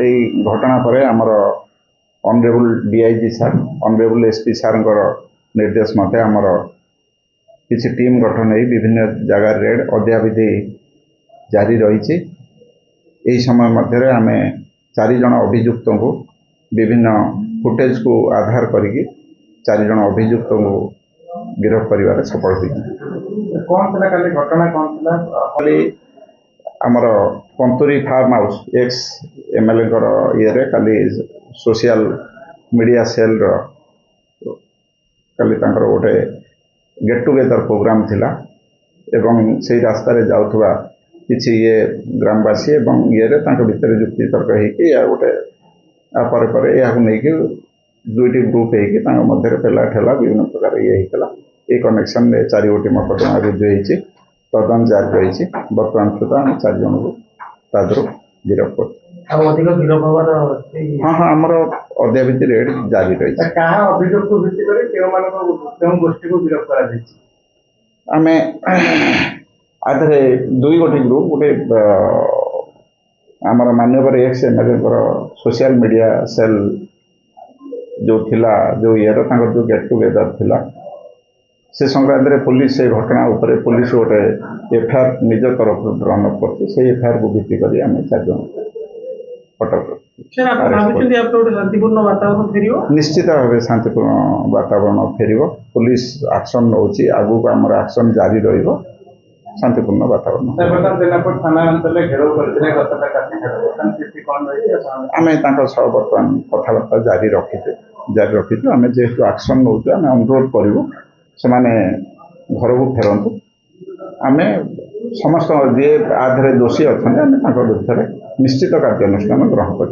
এই ঘটনা পরে आमर ऑनरेबल डीआईजी सार ऑनरेबल एसपी सार निर्देश मते आमर किसी टीम गठन हो विभिन्न जगह रेड अद्यावधि जारी रही। यही समय मध्य आम 4 जन अभियुक्त को विभिन्न फुटेज को आधार करके 4 जन अभियुक्त को गिरफ्त कर सफल हुई। कौन थी खाली घटना कौन थी आमर पंतुरी फार्म हाउस एक्स एमएलए ये खाली सोशल मीडिया सेल खाली गोटे गेट टुगेदर प्रोग्राम थिला एवं से रास्ता रे जाउथबा किछि ये ग्रामवासी एवं ये भितर जुक्ति तर्क होगी या गोटे पर यह दुईटी ग्रुप होगी मध्य पेला ठेला विभिन्न प्रकार ये होता ये कनेक्शन में 4 गोटी मकदमा रुजु होती तदंत जारी रही। बर्तमान सुधा आम 4 जन को तादर गिरफ्त कर हाँ हाँ आमर अद्यावधि रेड जारी रही। आम आधे 2 गोटी ग्रुप गोटे आमर मान्यवर ex MLA social media cell जो थिला जो ये जो गेट टुगेदर थिला से संक्रांत में पुलिस से घटना उपर पुलिस गोटे एफआईआर निज तरफ रन अप कर एफआईआर को भित्ति कर 4 जन अटक निश्चित भाव शांतिपूर्ण वातावरण फेर पुलिस एक्शन नौ आगू आम एक्शन जारी शांतिपूर्ण वातावरण आम बर्तमान कथबार्ता जारी रखीचु आम जेहेतु एक्शन नौ आम अनुरोध करूँ से घर को फेरतु आम समस्त जी आधे दोषी अच्छा आम विरुद्ध निश्चित कार्यानुष्ठान ग्रहण कर।